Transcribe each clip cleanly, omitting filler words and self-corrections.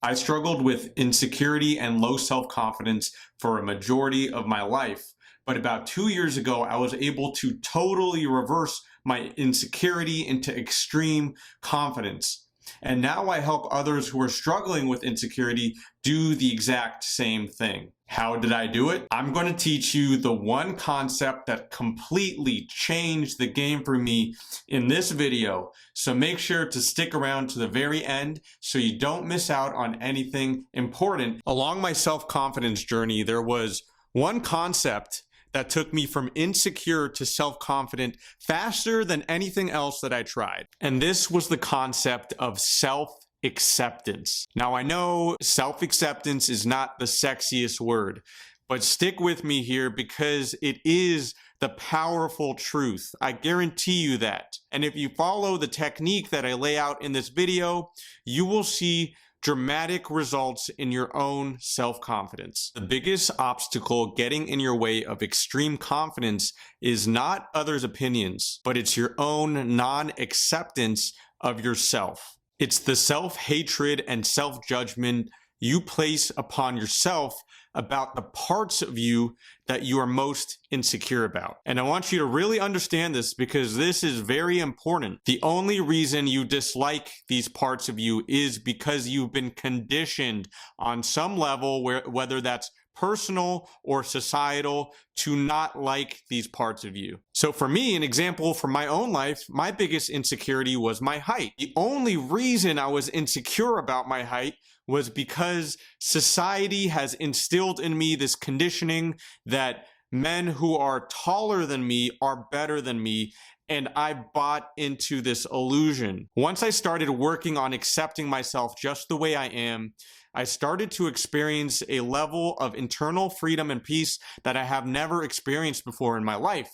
I struggled with insecurity and low self-confidence for a majority of my life. But about 2 years ago, I was able to totally reverse my insecurity into extreme confidence. And now I help others who are struggling with insecurity do the exact same thing. How did I do it? I'm going to teach you the one concept that completely changed the game for me in this video. So make sure to stick around to the very end so you don't miss out on anything important. Along my self-confidence journey, there was one concept that took me from insecure to self-confident faster than anything else that I tried. And this was the concept of self-acceptance. Now, I know self-acceptance is not the sexiest word, but stick with me here because it is the powerful truth. I guarantee you that. And if you follow the technique that I lay out in this video, you will see dramatic results in your own self-confidence. The biggest obstacle getting in your way of extreme confidence is not others' opinions, but it's your own non-acceptance of yourself. It's the self-hatred and self-judgment you place upon yourself about the parts of you that you are most insecure about. And I want you to really understand this because this is very important. The only reason you dislike these parts of you is because you've been conditioned on some level, whether that's personal or societal, to not like these parts of you. So for me, an example from my own life, my biggest insecurity was my height. The only reason I was insecure about my height was because society has instilled in me this conditioning that men who are taller than me are better than me, and I bought into this illusion. Once I started working on accepting myself just the way I am, I started to experience a level of internal freedom and peace that I have never experienced before in my life.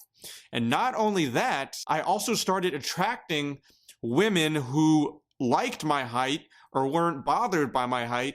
And not only that, I also started attracting women who liked my height or weren't bothered by my height.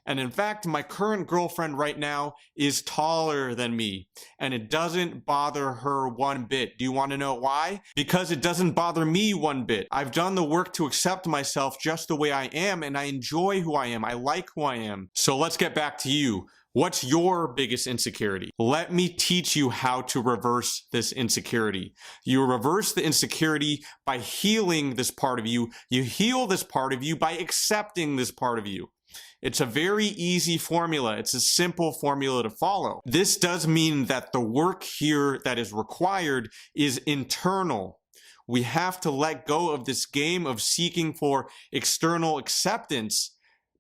And in fact, my current girlfriend right now is taller than me, and it doesn't bother her one bit. Do you want to know why? Because it doesn't bother me one bit. I've done the work to accept myself just the way I am, and I enjoy who I am. I like who I am. So let's get back to you. What's your biggest insecurity? Let me teach you how to reverse this insecurity. You reverse the insecurity by healing this part of you. You heal this part of you by accepting this part of you. It's a very easy formula. It's a simple formula to follow. This does mean that the work here that is required is internal. We have to let go of this game of seeking for external acceptance,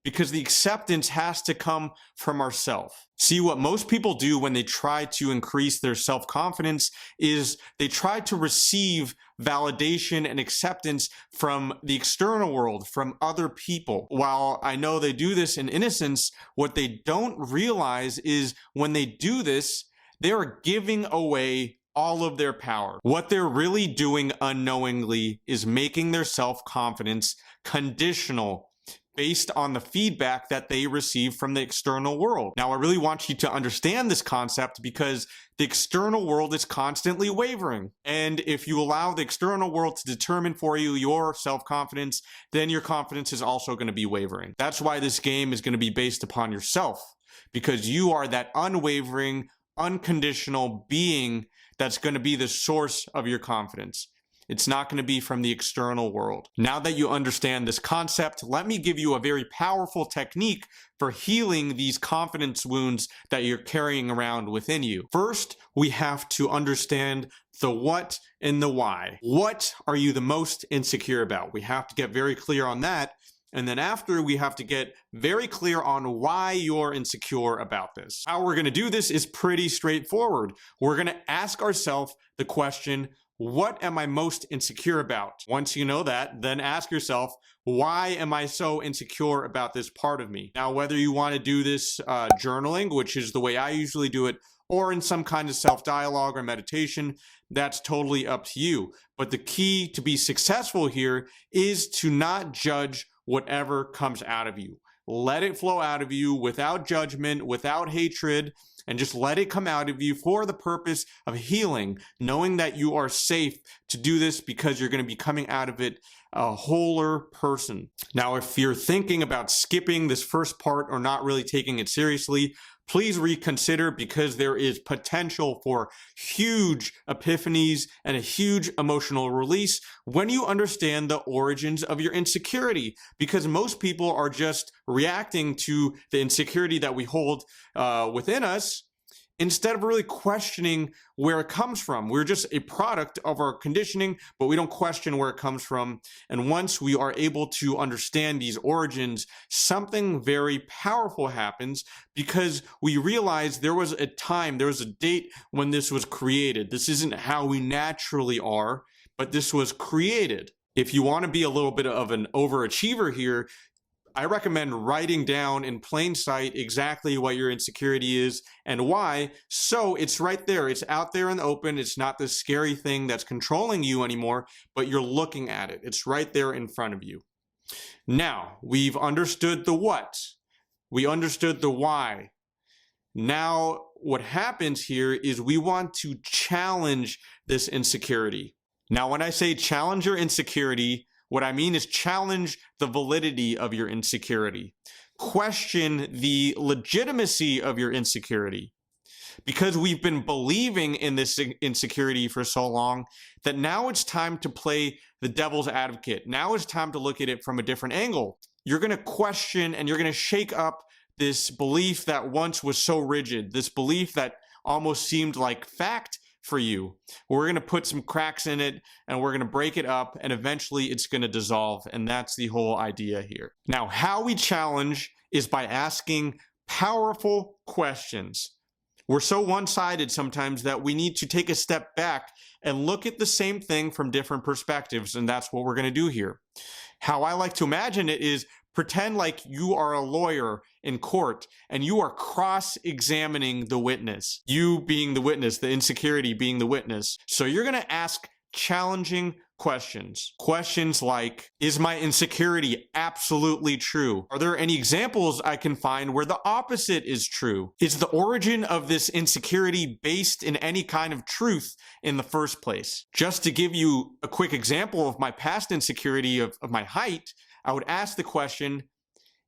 because the acceptance has to come from ourselves. See, what most people do when they try to increase their self-confidence is they try to receive validation and acceptance from the external world, from other people. While I know they do this in innocence, what they don't realize is when they do this, they are giving away all of their power. What they're really doing unknowingly is making their self-confidence conditional based on the feedback that they receive from the external world. Now, I really want you to understand this concept because the external world is constantly wavering. And if you allow the external world to determine for you your self-confidence, then your confidence is also going to be wavering. That's why this game is going to be based upon yourself, because you are that unwavering, unconditional being that's going to be the source of your confidence. It's not going to be from the external world. Now that you understand this concept, let me give you a very powerful technique for healing these confidence wounds that you're carrying around within you. First, we have to understand the what and the why. What are you the most insecure about? We have to get very clear on that. And then after, we have to get very clear on why you're insecure about this. How we're going to do this is pretty straightforward. We're going to ask ourselves the question, what am I most insecure about? Once you know that, then ask yourself, why am I so insecure about this part of me? Now, whether you want to do this journaling, which is the way I usually do it, or in some kind of self-dialogue or meditation, that's totally up to you. But the key to be successful here is to not judge whatever comes out of you. Let it flow out of you without judgment, without hatred, and just let it come out of you for the purpose of healing, knowing that you are safe to do this because you're going to be coming out of it a wholer person. Now, if you're thinking about skipping this first part or not really taking it seriously, please reconsider, because there is potential for huge epiphanies and a huge emotional release when you understand the origins of your insecurity, because most people are just reacting to the insecurity that we hold within us, instead of really questioning where it comes from. We're just a product of our conditioning, but we don't question where it comes from. And once we are able to understand these origins, something very powerful happens, because we realize there was a time, there was a date when this was created. This isn't how we naturally are, but this was created. If you want to be a little bit of an overachiever here, I recommend writing down in plain sight exactly what your insecurity is and why. So it's right there. It's out there in the open. It's not this scary thing that's controlling you anymore, but you're looking at it. It's right there in front of you. Now, we've understood the what. We understood the why. Now, what happens here is we want to challenge this insecurity. Now, when I say challenge your insecurity, what I mean is challenge the validity of your insecurity. Question the legitimacy of your insecurity. Because we've been believing in this insecurity for so long that now it's time to play the devil's advocate. Now it's time to look at it from a different angle. You're going to question and you're going to shake up this belief that once was so rigid, this belief that almost seemed like fact for you. We're going to put some cracks in it and we're going to break it up, and eventually it's going to dissolve. And that's the whole idea here. Now, how we challenge is by asking powerful questions. We're so one-sided sometimes that we need to take a step back and look at the same thing from different perspectives. And that's what we're going to do here. How I like to imagine it is, pretend like you are a lawyer in court and you are cross-examining the witness. You being the witness, the insecurity being the witness. So you're going to ask challenging questions. Questions like, is my insecurity absolutely true? Are there any examples I can find where the opposite is true? Is the origin of this insecurity based in any kind of truth in the first place? Just to give you a quick example of my past insecurity of my height, I would ask the question,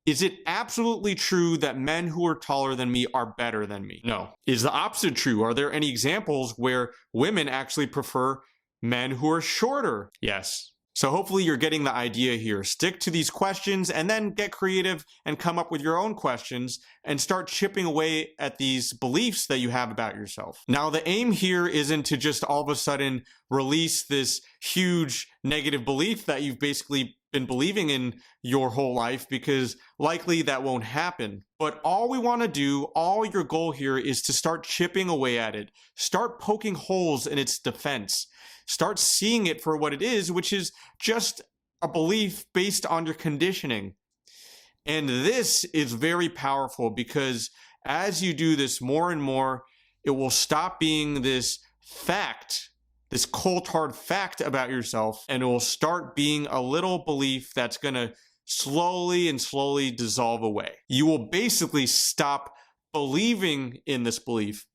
is it absolutely true that men who are taller than me are better than me? No. Is the opposite true? Are there any examples where women actually prefer men who are shorter? Yes. So hopefully you're getting the idea here. Stick to these questions and then get creative and come up with your own questions and start chipping away at these beliefs that you have about yourself. Now, the aim here isn't to just all of a sudden release this huge negative belief that you've basically been believing in your whole life, because likely that won't happen. But all we want to do, all your goal here is to start chipping away at it. Start poking holes in its defense. Start seeing it for what it is, which is just a belief based on your conditioning. And this is very powerful, because as you do this more and more, it will stop being this fact, this cold hard fact about yourself, and it will start being a little belief that's going to slowly and slowly dissolve away. You will basically stop believing in this belief,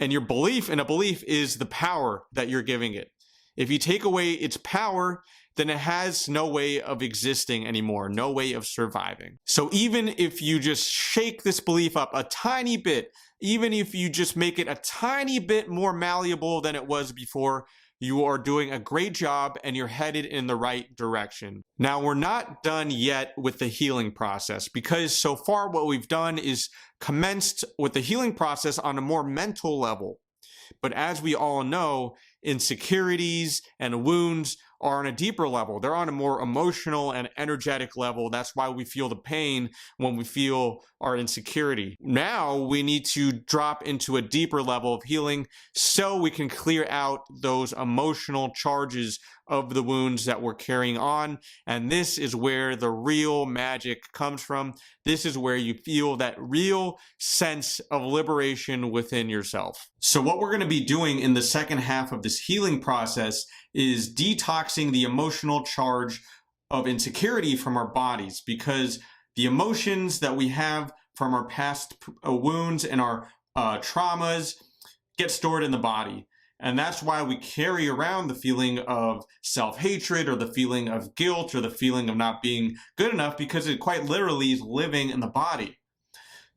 and your belief in a belief is the power that you're giving it. If you take away its power, then it has no way of existing anymore, no way of surviving. So even if you just shake this belief up a tiny bit, even if you just make it a tiny bit more malleable than it was before, you are doing a great job and you're headed in the right direction. Now, we're not done yet with the healing process, because so far what we've done is commenced with the healing process on a more mental level. But as we all know, insecurities and wounds are on a deeper level. They're on a more emotional and energetic level. That's why we feel the pain when we feel our insecurity. Now we need to drop into a deeper level of healing so we can clear out those emotional charges of the wounds that we're carrying on. And this is where the real magic comes from. This is where you feel that real sense of liberation within yourself. So what we're going to be doing in the second half of this healing process is detoxing the emotional charge of insecurity from our bodies, because the emotions that we have from our past wounds and our traumas get stored in the body. And that's why we carry around the feeling of self-hatred or the feeling of guilt or the feeling of not being good enough, because it quite literally is living in the body.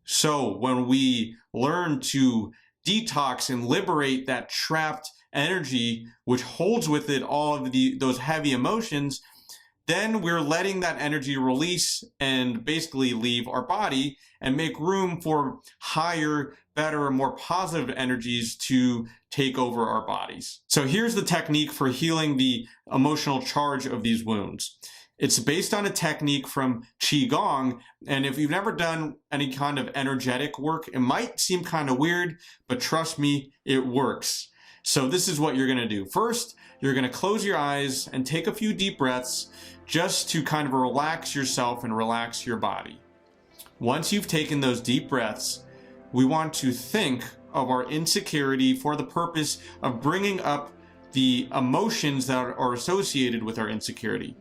So when we learn to detox and liberate that trapped energy, which holds with it all of those heavy emotions, then we're letting that energy release and basically leave our body and make room for higher, better, more positive energies to take over our bodies. So here's the technique for healing the emotional charge of these wounds. It's based on a technique from Qigong, and if you've never done any kind of energetic work, it might seem kind of weird, but trust me, it works. So this is what you're gonna do. First, you're gonna close your eyes and take a few deep breaths just to kind of relax yourself and relax your body. Once you've taken those deep breaths, we want to think of our insecurity for the purpose of bringing up the emotions that are associated with our insecurity.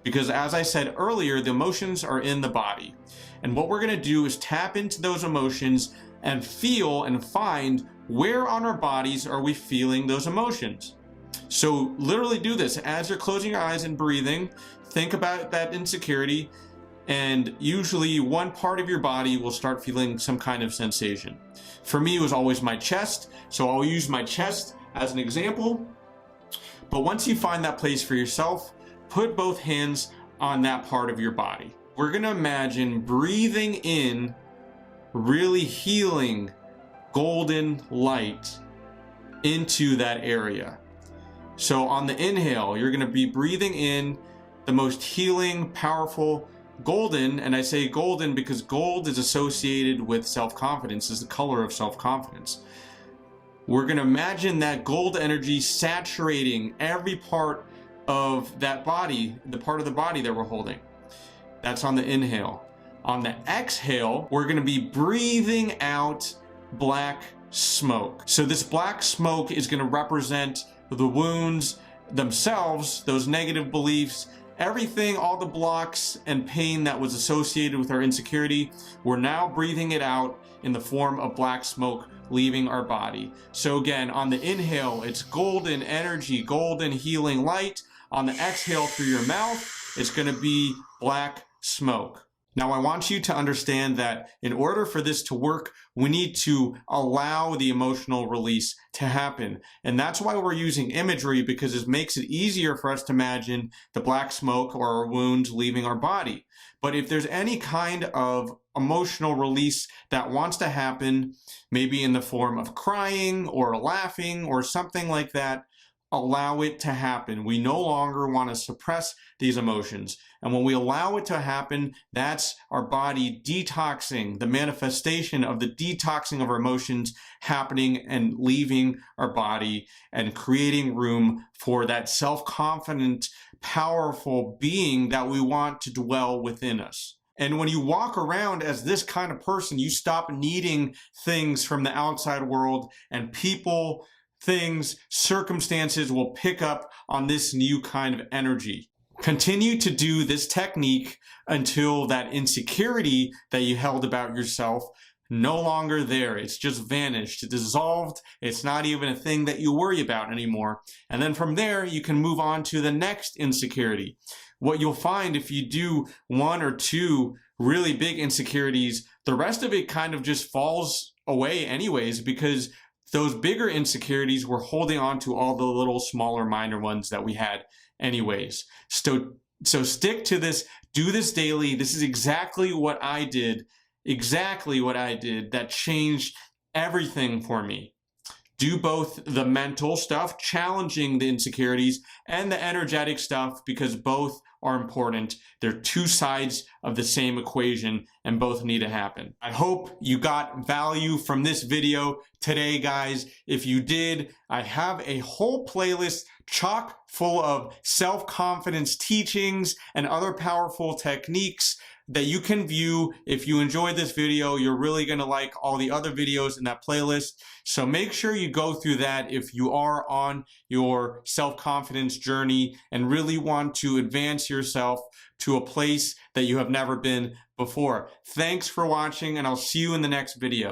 Because as I said earlier, the emotions are in the body. And what we're gonna do is tap into those emotions and feel and find where on our bodies are we feeling those emotions. So literally do this as you're closing your eyes and breathing. Think about that insecurity, and usually one part of your body will start feeling some kind of sensation. For me, it was always my chest, so I'll use my chest as an example. But once you find that place for yourself, put both hands on that part of your body. We're gonna imagine breathing in really healing golden light into that area. So on the inhale, you're gonna be breathing in the most healing, powerful, golden, and I say golden because gold is associated with self-confidence, is the color of self-confidence. We're gonna imagine that gold energy saturating every part of that body, the part of the body that we're holding. That's on the inhale. On the exhale, we're gonna be breathing out black smoke. So this black smoke is gonna represent the wounds themselves, those negative beliefs, everything, all the blocks and pain that was associated with our insecurity. We're now breathing it out in the form of black smoke leaving our body. So again, on the inhale, it's golden energy, golden healing light. On the exhale through your mouth, it's gonna be black smoke. Now, I want you to understand that in order for this to work, we need to allow the emotional release to happen. And that's why we're using imagery, because it makes it easier for us to imagine the black smoke or our wounds leaving our body. But if there's any kind of emotional release that wants to happen, maybe in the form of crying or laughing or something like that, allow it to happen. We no longer want to suppress these emotions. And when we allow it to happen, that's our body detoxing, the manifestation of the detoxing of our emotions happening and leaving our body and creating room for that self-confident, powerful being that we want to dwell within us. And when you walk around as this kind of person, you stop needing things from the outside world, and people, things, circumstances will pick up on this new kind of energy. Continue to do this technique until that insecurity that you held about yourself no longer there. It's just vanished, dissolved. It's not even a thing that you worry about anymore. And then from there, you can move on to the next insecurity. What you'll find if you do one or two really big insecurities, the rest of it kind of just falls away anyways, because those bigger insecurities were holding on to all the little smaller minor ones that we had anyways. So stick to this, do this daily. This is exactly what I did that changed everything for me. Do both the mental stuff, challenging the insecurities, and the energetic stuff, because both are important. They're two sides of the same equation, and both need to happen. I hope you got value from this video today, guys. If you did, I have a whole playlist chock full of self-confidence teachings and other powerful techniques that you can view. If you enjoyed this video, you're really gonna like all the other videos in that playlist. So make sure you go through that if you are on your self-confidence journey and really want to advance yourself to a place that you have never been before. Thanks for watching, and I'll see you in the next video.